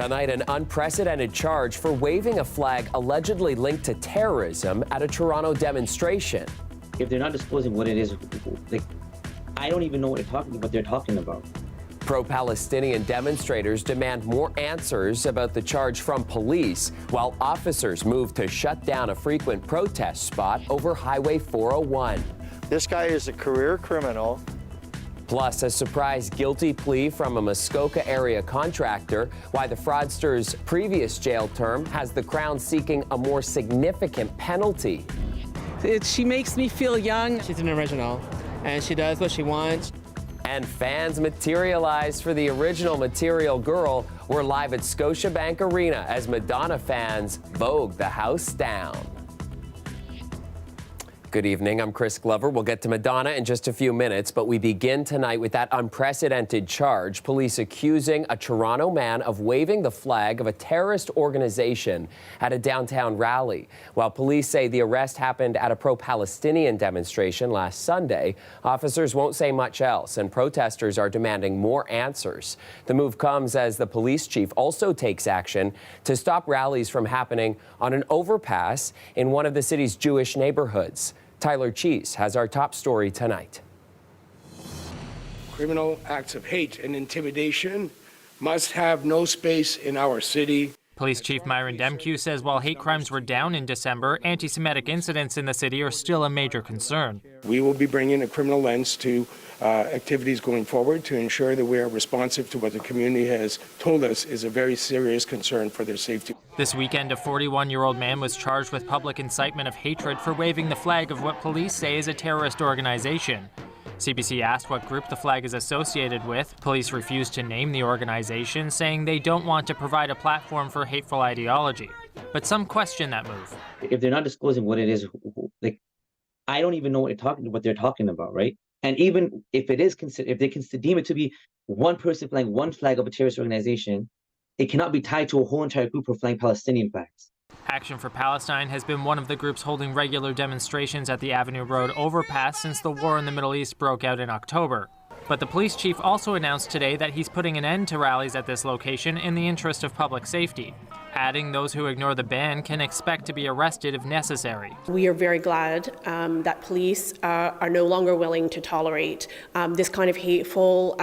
Tonight, an unprecedented charge for waving a flag allegedly linked to terrorism at a Toronto demonstration. If they're not disclosing what it is, like, I don't even know what they're talking about. Pro-Palestinian demonstrators demand more answers about the charge from police, while officers move to shut down a frequent protest spot over Highway 401. This guy is a career criminal. Plus, a surprise guilty plea from a Muskoka area contractor, why the fraudster's previous jail term has the Crown seeking a more significant penalty. She makes me feel young. She's an original, and she does what she wants. And fans materialize for the original Material Girl. We're live at Scotiabank Arena as Madonna fans vogue the house down. Good evening, I'm Chris Glover. We'll get to Madonna in just a few minutes, but we begin tonight with that unprecedented charge. Police accusing a Toronto man of waving the flag of a terrorist organization at a downtown rally. While police say the arrest happened at a pro-Palestinian demonstration last Sunday, officers won't say much else, and protesters are demanding more answers. The move comes as the police chief also takes action to stop rallies from happening on an overpass in one of the city's Jewish neighborhoods. Tyler Cheese has our top story tonight. Criminal acts of hate and intimidation must have no space in our city. Police Chief Myron Demkew says while hate crimes were down in December, anti-Semitic incidents in the city are still a major concern. We will be bringing a criminal lens to activities going forward to ensure that we are responsive to what the community has told us is a very serious concern for their safety. This weekend, a 41-year-old man was charged with public incitement of hatred for waving the flag of what police say is a terrorist organization. CBC asked what group the flag is associated with. Police refused to name the organization, saying they don't want to provide a platform for hateful ideology. But some question that move. If they're not disclosing what it is, like, I don't even know what they're talking about, right? And even if it is considered, if they can deem it to be one person flying one flag of a terrorist organization, it cannot be tied to a whole entire group of flying Palestinian flags. Action for Palestine has been one of the groups holding regular demonstrations at the Avenue Road overpass since the war in the Middle East broke out in October. But the police chief also announced today that he's putting an end to rallies at this location in the interest of public safety, adding those who ignore the ban can expect to be arrested if necessary. We are very glad that police are no longer willing to tolerate this kind of hateful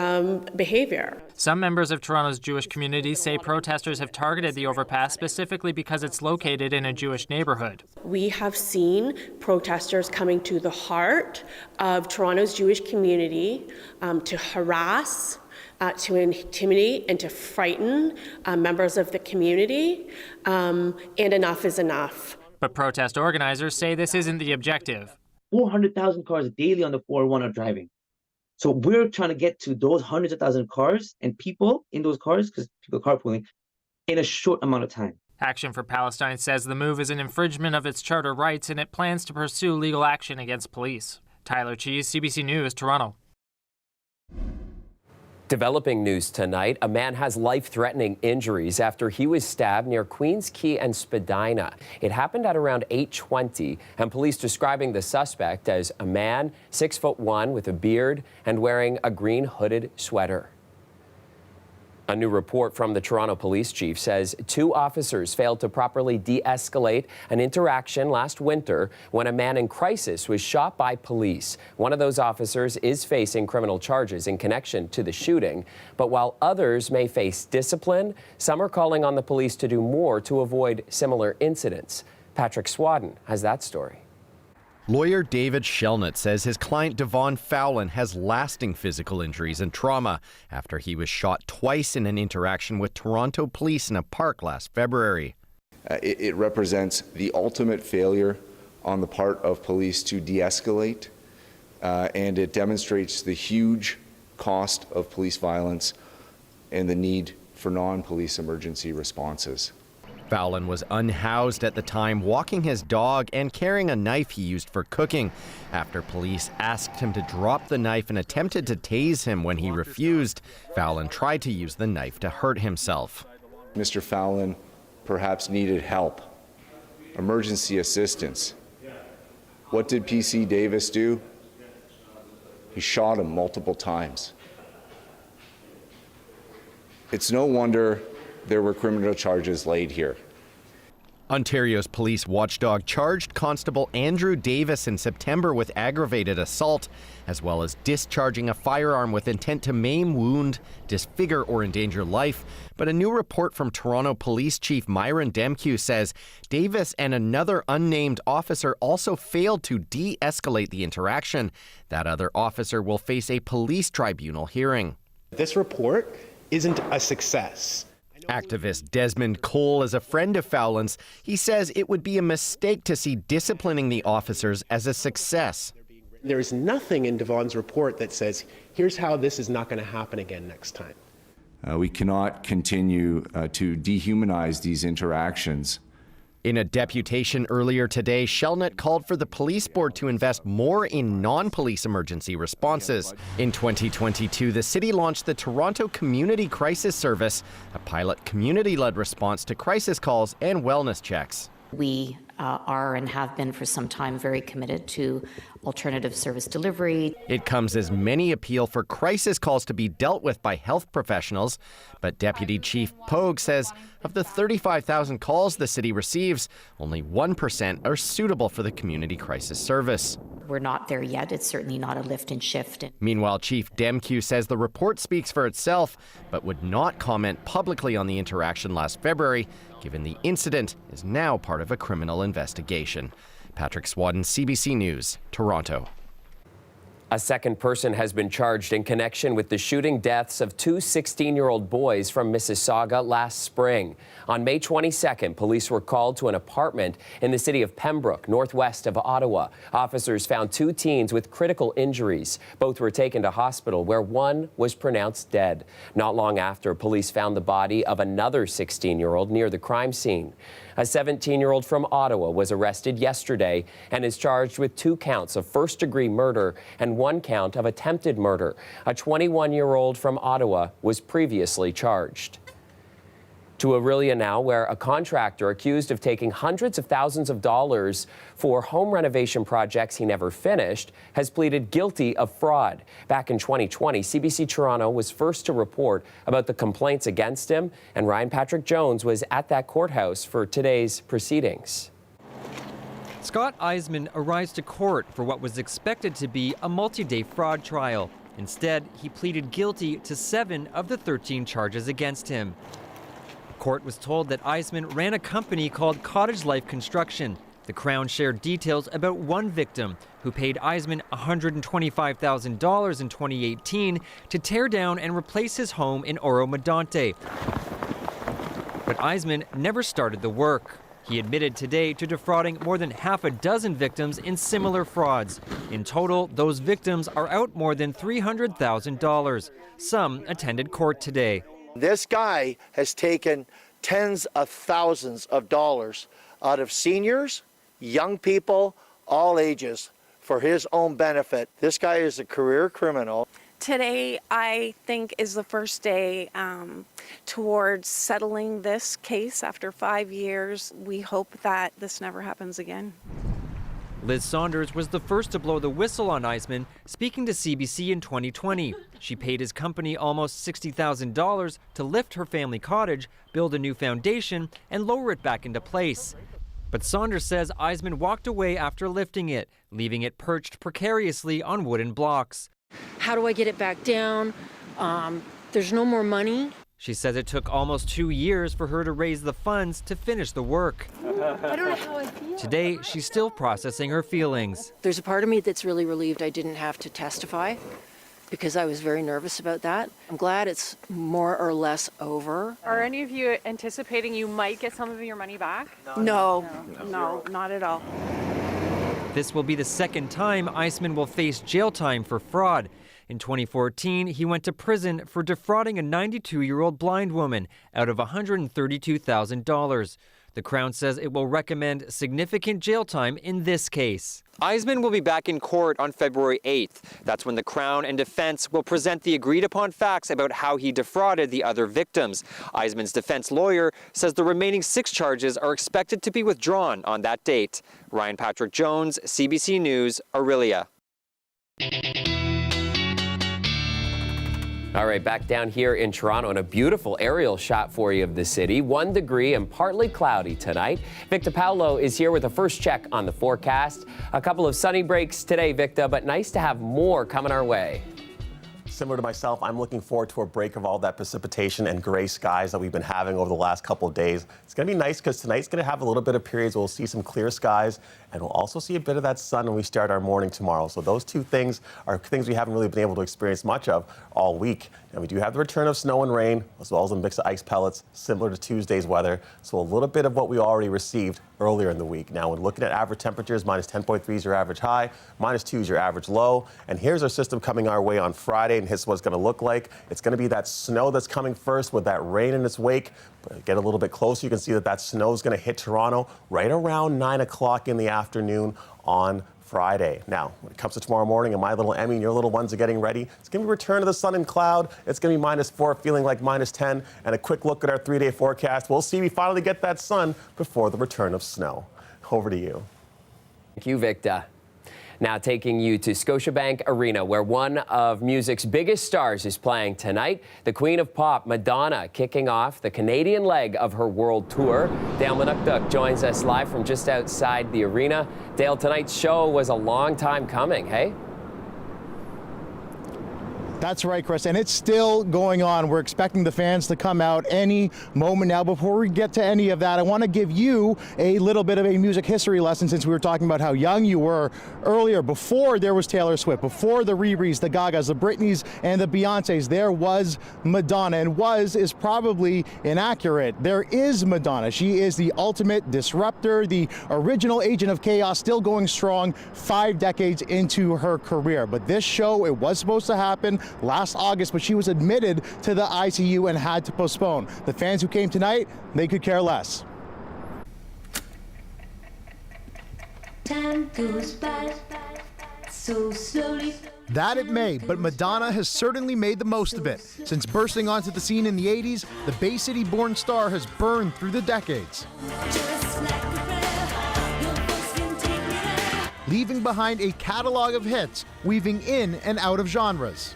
behavior. Some members of Toronto's Jewish community say protesters have targeted the overpass specifically because it's located in a Jewish neighborhood. We have seen protesters coming to the heart of Toronto's Jewish community to harass, to intimidate and to frighten members of the community, and enough is enough. But protest organizers say this isn't the objective. 400,000 cars daily on the 401 are driving. So we're trying to get to those hundreds of thousands of cars and people in those cars, because people are carpooling, in a short amount of time. Action for Palestine says the move is an infringement of its charter rights and it plans to pursue legal action against police. Tyler Cheese, CBC News, Toronto. Developing news tonight, a man has life-threatening injuries after he was stabbed near Queens Quay and Spadina. It happened at around 8:20, and police describing the suspect as a man 6'1" with a beard and wearing a green hooded sweater. A new report from the Toronto police chief says 2 officers failed to properly de-escalate an interaction last winter when a man in crisis was shot by police. One of those officers is facing criminal charges in connection to the shooting. But while others may face discipline, some are calling on the police to do more to avoid similar incidents. Patrick Swadden has that story. Lawyer David Shelnut says his client Devon Fowlin has lasting physical injuries and trauma after he was shot twice in an interaction with Toronto police in a park last February. It represents the ultimate failure on the part of police to de-escalate, and it demonstrates the huge cost of police violence and the need for non-police emergency responses. Fowlin was unhoused at the time, walking his dog and carrying a knife he used for cooking. After police asked him to drop the knife and attempted to tase him when he refused, Fowlin tried to use the knife to hurt himself. Mr. Fowlin perhaps needed help, emergency assistance. What did PC Davis do? He shot him multiple times. It's no wonder there were criminal charges laid here. Ontario's police watchdog charged Constable Andrew Davis in September with aggravated assault, as well as discharging a firearm with intent to maim, wound, disfigure, or endanger life. But a new report from Toronto Police Chief Myron Demkew says Davis and another unnamed officer also failed to de-escalate the interaction. That other officer will face a police tribunal hearing. This report isn't a success. Activist Desmond Cole is a friend of Fowland's. He says it would be a mistake to see disciplining the officers as a success. There's nothing in Devon's report that says, here's how this is not going to happen again next time. We cannot continue to dehumanize these interactions. In a deputation earlier today, Shellnut called for the police board to invest more in non-police emergency responses. In 2022, the city launched the Toronto Community Crisis Service, a pilot community-led response to crisis calls and wellness checks. We are and have been for some time very committed to alternative service delivery. It comes as many appeal for crisis calls to be dealt with by health professionals, but Deputy Chief Pogue says of the 35,000 calls the city receives, only 1% are suitable for the community crisis service. We're not there yet. It's certainly not a lift and shift. Meanwhile, Chief Demkew says the report speaks for itself, but would not comment publicly on the interaction last February, given the incident is now part of a criminal investigation. Patrick Swadden, CBC News, Toronto. A second person has been charged in connection with the shooting deaths of two 16-year-old boys from Mississauga last spring. On May 22nd, police were called to an apartment in the city of Pembroke, northwest of Ottawa. Officers found two teens with critical injuries. Both were taken to hospital, where one was pronounced dead. Not long after, police found the body of another 16-year-old near the crime scene. A 17-year-old from Ottawa was arrested yesterday and is charged with 2 counts of first-degree murder and 1 count of attempted murder. A 21-year-old from Ottawa was previously charged. To Orillia now, where a contractor accused of taking hundreds of thousands of dollars for home renovation projects he never finished has pleaded guilty of fraud. Back in 2020, CBC Toronto was first to report about the complaints against him, and Ryan Patrick Jones was at that courthouse for today's proceedings. Scott Eisman arrives to court for what was expected to be a multi-day fraud trial. Instead, he pleaded guilty to 7 of the 13 charges against him. Court was told that Eisman ran a company called Cottage Life Construction. The Crown shared details about one victim who paid Eisman $125,000 in 2018 to tear down and replace his home in Oro Medonte. But Eisman never started the work. He admitted today to defrauding more than half a dozen victims in similar frauds. In total, those victims are out more than $300,000. Some attended court today. This guy has taken tens of thousands of dollars out of seniors, young people, all ages, for his own benefit. This guy is a career criminal. Today, I think, is the first day towards settling this case after 5 years. We hope that this never happens again. Liz Saunders was the first to blow the whistle on Eisman, speaking to CBC in 2020. She paid his company almost $60,000 to lift her family cottage, build a new foundation, and lower it back into place. But Saunders says Eisman walked away after lifting it, leaving it perched precariously on wooden blocks. How do I get it back down? There's no more money. She says it took almost 2 years for her to raise the funds to finish the work. I don't know how I feel. Today, she's still processing her feelings. There's a part of me that's really relieved I didn't have to testify because I was very nervous about that. I'm glad it's more or less over. Are any of you anticipating you might get some of your money back? No, not at all. This will be the second time Eisman will face jail time for fraud. In 2014, he went to prison for defrauding a 92-year-old blind woman out of $132,000. The Crown says it will recommend significant jail time in this case. Eisman will be back in court on February 8th. That's when the Crown and defense will present the agreed-upon facts about how he defrauded the other victims. Eisman's defense lawyer says the remaining 6 charges are expected to be withdrawn on that date. Ryan Patrick Jones, CBC News, Orillia. All right, back down here in Toronto and a beautiful aerial shot for you of the city. 1 degree and partly cloudy tonight. Victor Paolo is here with a first check on the forecast. A couple of sunny breaks today, Victor, but nice to have more coming our way. Similar to myself, I'm looking forward to a break of all that precipitation and gray skies that we've been having over the last couple of days. It's going to be nice because tonight's going to have a little bit of periods where we'll see some clear skies, and we'll also see a bit of that sun when we start our morning tomorrow. So those two things are things we haven't really been able to experience much of all week. And we do have the return of snow and rain, as well as a mix of ice pellets, similar to Tuesday's weather. So a little bit of what we already received earlier in the week. Now, when looking at average temperatures, minus 10.3 is your average high, minus 2 is your average low. And here's our system coming our way on Friday, and here's what it's going to look like. It's going to be that snow that's coming first with that rain in its wake. But get a little bit closer, you can see that that snow is going to hit Toronto right around 9 o'clock in the afternoon on Friday. Now, when it comes to tomorrow morning and my little Emmy and your little ones are getting ready, it's going to be return to the sun and cloud. It's going to be -4, feeling like -10. And a quick look at our 3-day forecast. We'll see we finally get that sun before the return of snow. Over to you. Thank you, Victor. Now taking you to Scotiabank Arena, where one of music's biggest stars is playing tonight. The Queen of Pop, Madonna, kicking off the Canadian leg of her world tour. Dale Manukduk joins us live from just outside the arena. Dale, tonight's show was a long time coming, hey? That's right, Chris, and it's still going on. We're expecting the fans to come out any moment now. Before we get to any of that, I want to give you a little bit of a music history lesson, since we were talking about how young you were earlier. Before there was Taylor Swift, before the Riris, the Gagas, the Britneys, and the Beyoncés, there was Madonna, and was is probably inaccurate. There is Madonna. She is the ultimate disruptor, the original agent of chaos, still going strong 5 decades into her career. But this show, it was supposed to happen last August, but she was admitted to the ICU and had to postpone. The fans who came tonight, they could care less. Time goes by so slowly. That it may, but Madonna has certainly made the most of it. Since bursting onto the scene in the 80s, the Bay City-born star has burned through the decades, leaving behind a catalog of hits, weaving in and out of genres.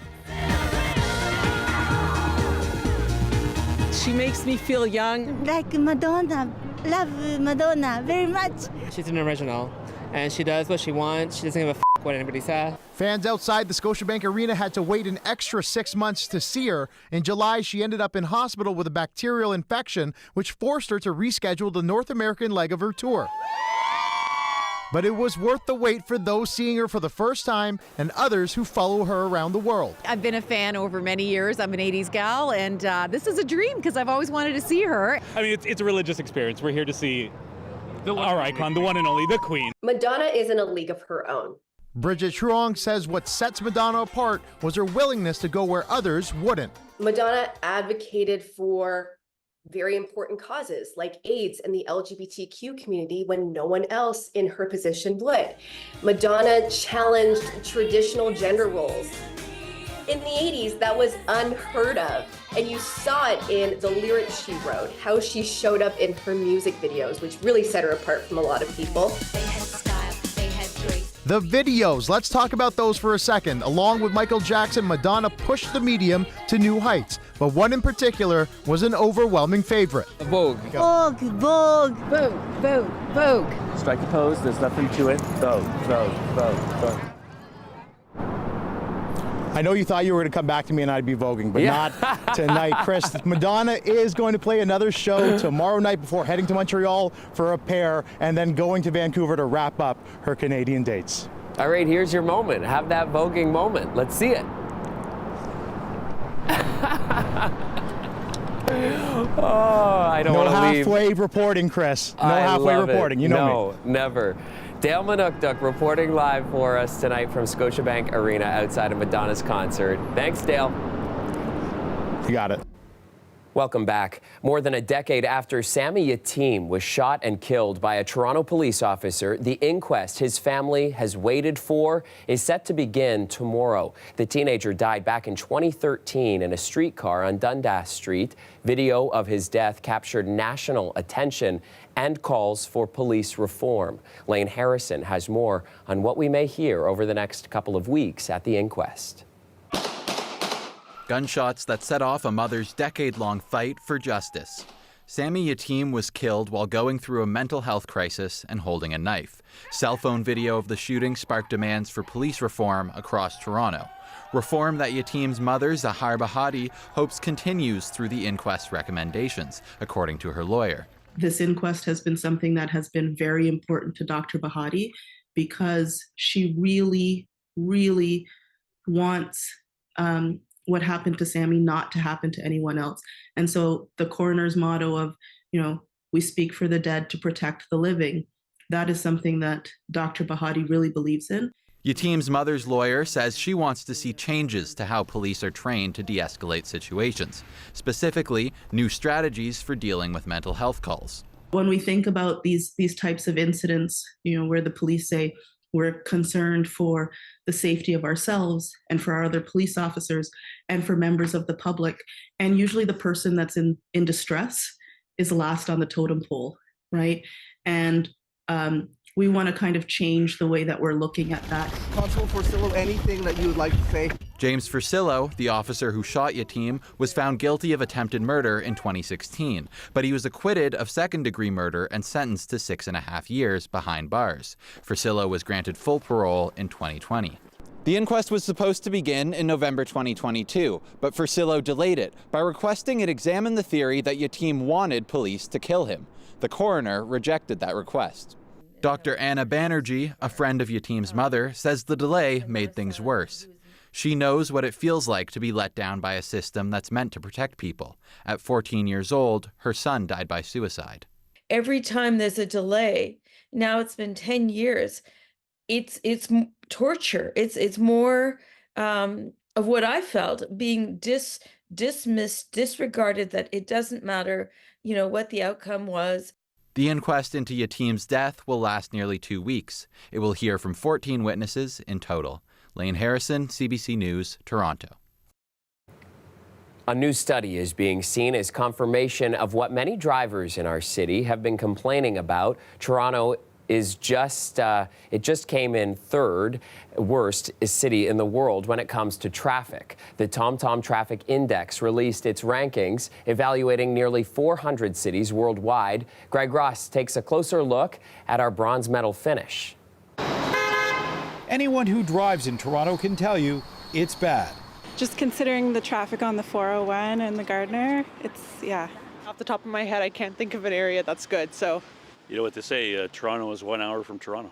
She makes me feel young. Like Madonna. Love Madonna very much. She's an original, and she does what she wants. She doesn't give a f what anybody says. Fans outside the Scotiabank Arena had to wait an extra 6 months to see her. In July, she ended up in hospital with a bacterial infection, which forced her to reschedule the North American leg of her tour. But it was worth the wait for those seeing her for the first time and others who follow her around the world. I've been a fan over many years. I'm an 80s gal, and this is a dream because I've always wanted to see her. I mean, it's a religious experience. We're here to see our icon, the one and only, the Queen. Madonna is in a league of her own. Bridget Truong says what sets Madonna apart was her willingness to go where others wouldn't. Madonna advocated for very important causes like AIDS and the LGBTQ community when no one else in her position would. Madonna challenged traditional gender roles. In the 80s, that was unheard of. And you saw it in the lyrics she wrote, how she showed up in her music videos, which really set her apart from a lot of people. The videos, let's talk about those for a second. Along with Michael Jackson, Madonna pushed the medium to new heights, but one in particular was an overwhelming favorite. Vogue. Vogue, Vogue, Vogue, Vogue, Vogue. Strike a pose, there's nothing to it. Vogue, Vogue, Vogue, Vogue. I know you thought you were going to come back to me and I'd be voguing, but not tonight, Chris. Madonna is going to play another show tomorrow night before heading to Montreal for a pair and then going to Vancouver to wrap up her Canadian dates. All right, here's your moment. Have that voguing moment. Let's see it. Oh, I don't want to leave. No halfway reporting, Chris. No halfway reporting. You know me. No, never. Dale Manukduk reporting live for us tonight from Scotiabank Arena outside of Madonna's concert. Thanks, Dale. You got it. Welcome back. More than a decade after Sammy Yatim was shot and killed by a Toronto police officer, the inquest his family has waited for is set to begin tomorrow. The teenager died back in 2013 in a streetcar on Dundas Street. Video of his death captured national attention and calls for police reform. Lane Harrison has more on what we may hear over the next couple of weeks at the inquest. Gunshots that set off a mother's decade-long fight for justice. Sammy Yatim was killed while going through a mental health crisis and holding a knife. Cell phone video of the shooting sparked demands for police reform across Toronto. Reform that Yatim's mother, Zahar Bahati, hopes continues through the inquest recommendations, according to her lawyer. This inquest has been something that has been very important to Dr. Bahati because she really, really wants what happened to Sammy not to happen to anyone else. And so the coroner's motto of, we speak for the dead to protect the living, that is something that Dr. Bahati really believes in. Yatim's mother's lawyer says she wants to see changes to how police are trained to de-escalate situations, specifically new strategies for dealing with mental health calls. When we think about these types of incidents, where the police say we're concerned for the safety of ourselves and for our other police officers and for members of the public, and usually the person that's in distress is last on the totem pole, right? And we want to kind of change the way that we're looking at that. Constable Forcillo, anything that you would like to say? James Forcillo, the officer who shot Yatim, was found guilty of attempted murder in 2016, but he was acquitted of second-degree murder and sentenced to 6.5 years behind bars. Forcillo was granted full parole in 2020. The inquest was supposed to begin in November 2022, but Forcillo delayed it by requesting it examine the theory that Yatim wanted police to kill him. The coroner rejected that request. Dr. Anna Banerjee, a friend of Yatim's mother, says the delay made things worse. She knows what it feels like to be let down by a system that's meant to protect people. At 14 years old, her son died by suicide. Every time there's a delay, now it's been 10 years, it's torture. It's more of what I felt, being dismissed, disregarded, that it doesn't matter, what the outcome was. The inquest into Yatim's death will last nearly 2 weeks. It will hear from 14 witnesses in total. Lane Harrison, CBC News, Toronto. A new study is being seen as confirmation of what many drivers in our city have been complaining about. Toronto is it just came in third worst city in the world when it comes to traffic. The TomTom Traffic Index released its rankings, evaluating nearly 400 cities worldwide. Greg Ross takes a closer look at our bronze medal finish. Anyone who drives in Toronto can tell you it's bad. Just considering the traffic on the 401 and the Gardner, yeah. Off the top of my head, I can't think of an area that's good, so. You know what they say, Toronto is 1 hour from Toronto.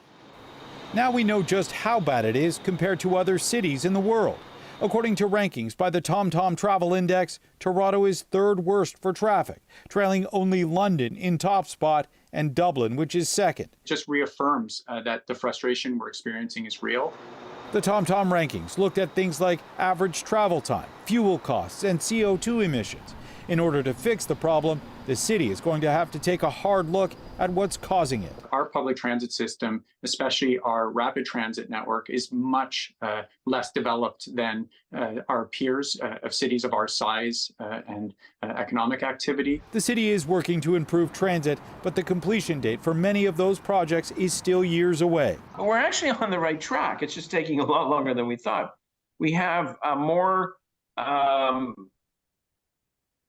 Now we know just how bad it is compared to other cities in the world. According to rankings by the TomTom Travel Index, Toronto is third worst for traffic, trailing only London in top spot and Dublin, which is second. Just reaffirms that the frustration we're experiencing is real. The TomTom rankings looked at things like average travel time, fuel costs, and CO2 emissions. In order to fix the problem, the city is going to have to take a hard look at what's causing it. Our public transit system, especially our rapid transit network, is much less developed than our peers of cities of our size and economic activity. The city is working to improve transit, but the completion date for many of those projects is still years away. We're actually on the right track. It's just taking a lot longer than we thought. We have more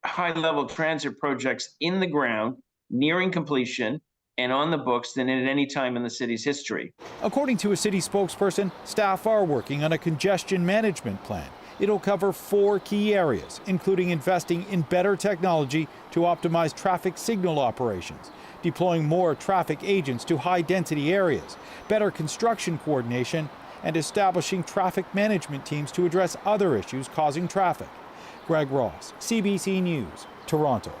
high-level transit projects in the ground, nearing completion, and on the books than at any time in the city's history. According to a city spokesperson, staff are working on a congestion management plan. It'll cover 4 key areas, including investing in better technology to optimize traffic signal operations, deploying more traffic agents to high-density areas, better construction coordination, and establishing traffic management teams to address other issues causing traffic. Greg Ross, CBC News, Toronto.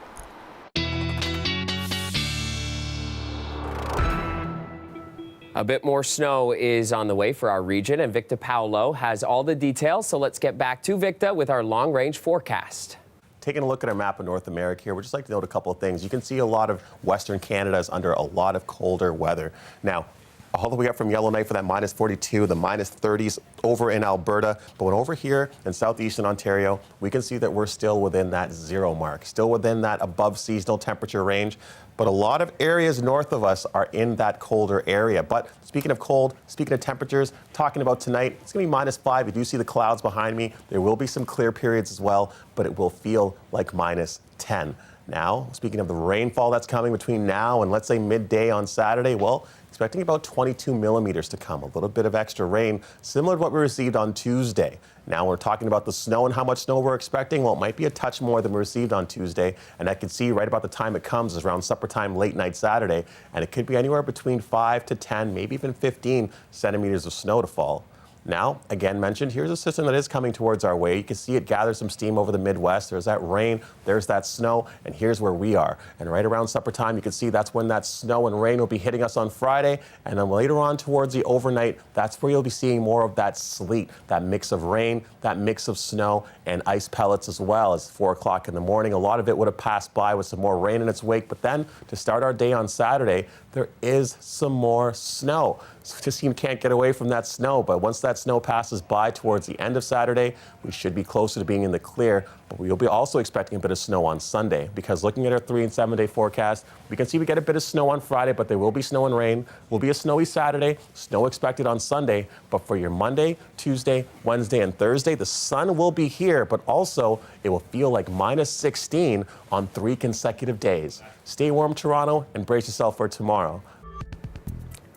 A bit more snow is on the way for our region, and Victor Paolo has all the details. So let's get back to Victor with our long-range forecast. Taking a look at our map of North America here, we'd just like to note a couple of things. You can see a lot of Western Canada is under a lot of colder weather. Now, all the way up from Yellowknife for that minus 42, the minus 30s over in Alberta. But when over here in southeastern Ontario, we can see that we're still within that 0 mark, still within that above seasonal temperature range. But a lot of areas north of us are in that colder area. But speaking of cold, speaking of temperatures, talking about tonight, it's going to be minus 5. You do see the clouds behind me. There will be some clear periods as well, but it will feel like minus 10. Now, speaking of the rainfall that's coming between now and let's say midday on Saturday, well, expecting about 22 millimeters to come, a little bit of extra rain, similar to what we received on Tuesday. Now we're talking about the snow and how much snow we're expecting. Well, it might be a touch more than we received on Tuesday, and I can see right about the time it comes is around supper time, late night Saturday, and it could be anywhere between 5 to 10, maybe even 15 centimeters of snow to fall. Now, again mentioned, here's a system that is coming towards our way. You can see it gather some steam over the Midwest. There's that rain, there's that snow, and here's where we are. And right around supper time, you can see that's when that snow and rain will be hitting us on Friday. And then later on towards the overnight, that's where you'll be seeing more of that sleet, that mix of rain, that mix of snow and ice pellets as well. As 4 o'clock in the morning, a lot of it would have passed by with some more rain in its wake. But then to start our day on Saturday, there is some more snow. So just you can't get away from that snow. But once that snow passes by towards the end of Saturday, we should be closer to being in the clear. But we'll be also expecting a bit of snow on Sunday, because looking at our 3 and 7 day forecast, we can see we get a bit of snow on Friday, but there will be snow and rain. Will be a snowy Saturday, snow expected on Sunday. But for your Monday, Tuesday, Wednesday, and Thursday, the sun will be here, but also it will feel like minus 16 on 3 consecutive days. Stay warm, Toronto, and brace yourself for tomorrow.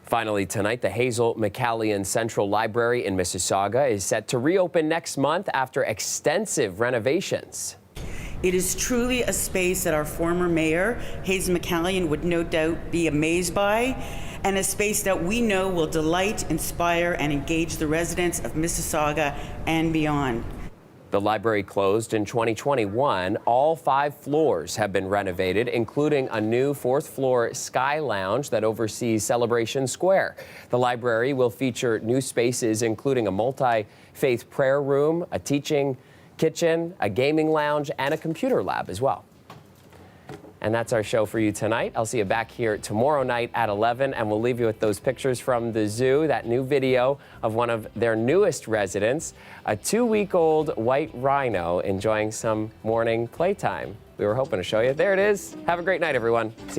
Finally tonight, the Hazel McCallion Central Library in Mississauga is set to reopen next month after extensive renovations. It is truly a space that our former mayor, Hazel McCallion, would no doubt be amazed by, and a space that we know will delight, inspire, and engage the residents of Mississauga and beyond. The library closed in 2021. All 5 floors have been renovated, including a new 4th floor Sky Lounge that oversees Celebration Square. The library will feature new spaces, including a multi-faith prayer room, a teaching kitchen, a gaming lounge, and a computer lab as well. And that's our show for you tonight. I'll see you back here tomorrow night at 11, and we'll leave you with those pictures from the zoo, that new video of one of their newest residents, a 2-week-old white rhino enjoying some morning playtime. We were hoping to show you. There it is. Have a great night, everyone. See you.